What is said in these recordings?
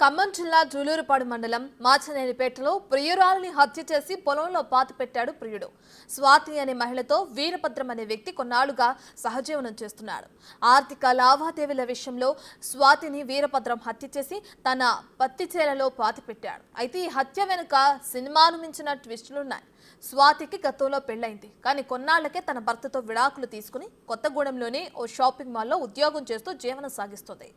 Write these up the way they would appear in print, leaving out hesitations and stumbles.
ఖమ్మం జిల్లా జూలూరుపాడు మండలం మాచనేనిపేటలో ప్రియురాలిని హత్య చేసి పొలంలో పాతిపెట్టాడు ప్రియుడు. స్వాతి అనే మహిళతో వీరభద్రం అనే వ్యక్తి కొన్నాళ్లుగా సహజీవనం చేస్తున్నాడు. ఆర్థిక లావాదేవీల విషయంలో స్వాతిని వీరభద్రం హత్య చేసి తన పత్తి చేలలో పాతిపెట్టాడు. అయితే ఈ హత్య వెనుక సినిమాను మించిన ట్విస్టులున్నాయి. స్వాతికి గతంలో పెళ్లైంది. కానీ కొన్నాళ్లకే తన భర్తతో విడాకులు తీసుకుని కొత్తగూడెంలోని ఓ షాపింగ్ మాల్లో ఉద్యోగం చేస్తూ జీవనం సాగిస్తుంది.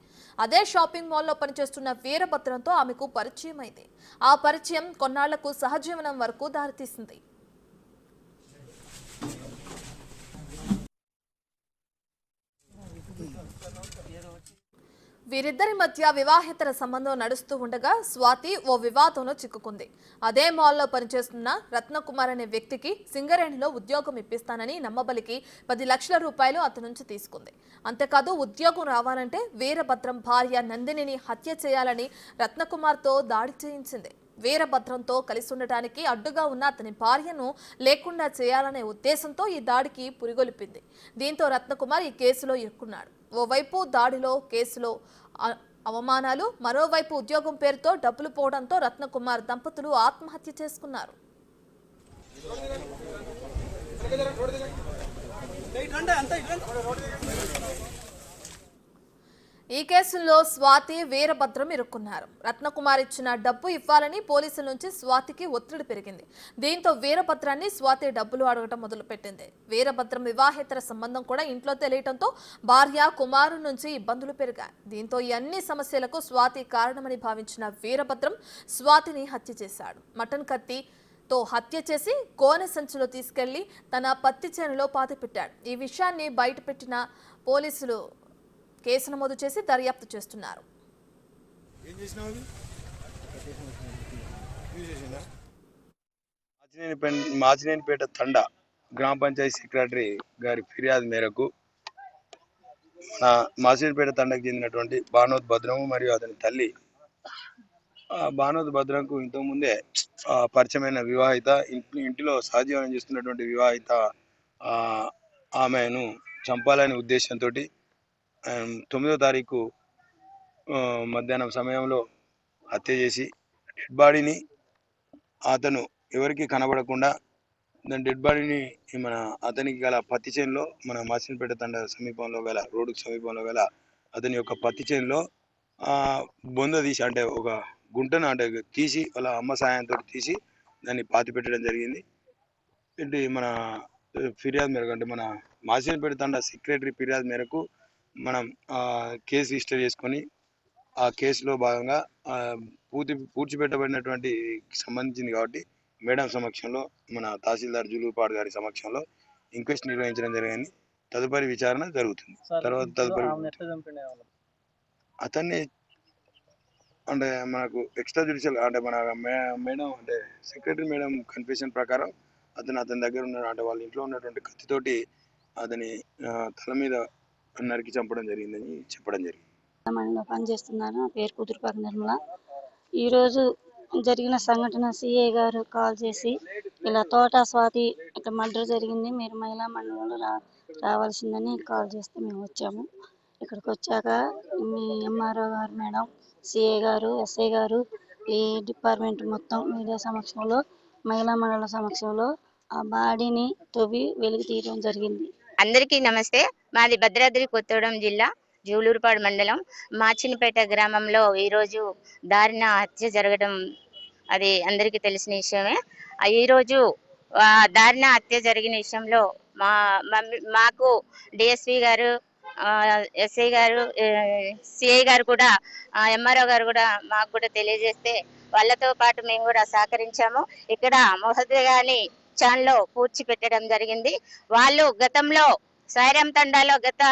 అదే షాపింగ్ మాల్లో పనిచేస్తున్న వీరభద్రంతో ఆమెకు పరిచయం అయింది. ఆ పరిచయం కొన్నాళ్లకు సహజీవనం వరకు దారితీసింది. వీరిద్దరి మధ్య వివాహేతర సంబంధం నడుస్తూ ఉండగా స్వాతి ఓ వివాదంలో చిక్కుకుంది. అదే మాల్లో పనిచేస్తున్న రత్నకుమార్ అనే వ్యక్తికి సింగరేణిలో ఉద్యోగం ఇప్పిస్తానని నమ్మబలికి 10 లక్షల రూపాయలు అతని నుంచి తీసుకుంది. అంతేకాదు ఉద్యోగం రావాలంటే వీరభద్రం భార్య నందినిని హత్య చేయాలని రత్నకుమార్తో దాడి చేయించింది. వీరభద్రంతో కలిసి ఉండటానికి అడ్డుగా ఉన్న అతని భార్యను లేకుండా చేయాలనే ఉద్దేశంతో ఈ దాడికి పురిగొల్పింది. దీంతో రత్నకుమార్ ఈ కేసులో ఇరుక్కున్నాడు. ఓవైపు దాడిలో కేసులో అవమానాలు, మరోవైపు ఉద్యోగం పేరుతో డబ్బులు పోవడంతో రత్నకుమార్ దంపతులు ఆత్మహత్య చేసుకున్నారు. ఈ కేసులో స్వాతి, వీరభద్రం ఇరుక్కున్నారు. రత్నకుమార్ ఇచ్చిన డబ్బు ఇవ్వాలని పోలీసుల నుంచి స్వాతికి ఒత్తిడి పెరిగింది. దీంతో వీరభద్రాన్ని స్వాతి డబ్బులు అడగటం మొదలుపెట్టింది. వీరభద్రం వివాహేతర సంబంధం కూడా ఇంట్లో తెలియటంతో భార్య, కుమారు నుంచి ఇబ్బందులు పెరిగాయి. దీంతో ఈ అన్ని సమస్యలకు స్వాతి కారణమని భావించిన వీరభద్రం స్వాతిని హత్య చేశాడు. మటన్ కత్తితో హత్య చేసి కోనె సంచిలో తీసుకెళ్లి తన పత్తి చేనులో పాతిపెట్టాడు. ఈ విషయాన్ని బయటపెట్టిన పోలీసులు కేసు నమోదు చేసి దర్యాప్తు చేస్తున్నారు. మాచినేనిపేట తండా గ్రామ పంచాయతీ సెక్రటరీ గారి ఫిర్యాదు మేరకు మాచినేనిపేట తండకు చెందినటువంటి భానోత్ భద్రము మరియు అతని తల్లి భానోత్ భద్రంకు ఇంతకుముందే పరిచయమైన వివాహిత ఇంటిలో సహజీవనం చేస్తున్నటువంటి వివాహిత ఆమెను చంపాలనే ఉద్దేశంతో 9వ తారీఖు మధ్యాహ్నం సమయంలో హత్య చేసి డెడ్ బాడీని అతను ఎవరికి కనబడకుండా డెడ్ బాడీని అతనికి గల పత్తి చేనులో మన మాచినేనిపేట తండ సమీపంలో గల రోడ్డుకు సమీపంలో గల అతని యొక్క పత్తి చేనులో బొంద తీసి అంటే ఒక గుంటను అంటే తీసి వాళ్ళ అమ్మ సాయంతో తీసి దాన్ని పాతి పెట్టడం జరిగింది. ఏంటి మన ఫిర్యాదు మేరకు అంటే మన మాచినేనిపేట తండ సెక్రటరీ ఫిర్యాదు మేరకు మనం కేసు రిజిస్టర్ చేసుకొని ఆ కేసులో భాగంగా పూడ్చిపెట్టబడినటువంటి సంబంధించింది కాబట్టి మేడం సమక్షంలో మన తహసీల్దార్ జూలూరుపాడు గారి సమక్షంలో ఇంక్వెస్ట్ నిర్వహించడం జరిగింది. తదుపరి విచారణ జరుగుతుంది. తదుపరి అతన్ని అంటే మనకు ఎక్స్ట్రా జ్యుడిషియల్ అంటే మన మేడం అంటే సెక్రటరీ మేడం కన్ఫెషన్ ప్రకారం అతని దగ్గర ఉన్న అంటే వాళ్ళ ఇంట్లో ఉన్నటువంటి కత్తితోటి అతని తల మీద నరికి చంపడం జరిగిందని చెప్పడం జరిగింది. పనిచేస్తున్నాను. నా పేరు కుదురుపాక నిర్మల. ఈరోజు జరిగిన సంఘటన సిఐ గారు కాల్ చేసి ఇలా తోట స్వాతి ఇట్లా మర్డర్ జరిగింది, మీరు మహిళా మండలంలో రావాల్సిందని కాల్ చేస్తే మేము వచ్చాము. ఇక్కడికి వచ్చాక మీ ఎంఆర్ఓ గారు మేడం, సిఐ గారు, ఎస్ఐ గారు, ఈ డిపార్ట్మెంట్ మొత్తం మీడియా సమక్షంలో మహిళా మండలం సమక్షంలో ఆ బాడీని తవ్వి వెలికి తీయడం జరిగింది. అందరికీ నమస్తే. మాది భద్రాద్రి కొత్తగూడెం జిల్లా జూలూరుపాడు మండలం మాచినేనిపేట గ్రామంలో ఈరోజు దారుణ హత్య జరగడం అది అందరికీ తెలిసిన విషయమే. ఈరోజు దారుణ హత్య జరిగిన విషయంలో మాకు డిఎస్పి గారు, ఎస్ఐ గారు, సిఐ గారు కూడా, ఎంఆర్ఓ గారు కూడా మాకు కూడా తెలియజేస్తే వాళ్ళతో పాటు మేము కూడా సహకరించాము. ఇక్కడ మొహద్దగాని ఛానల్లో పూడ్చి పెట్టడం జరిగింది. వాళ్ళు గతంలో సాయిరాం తండాలో గత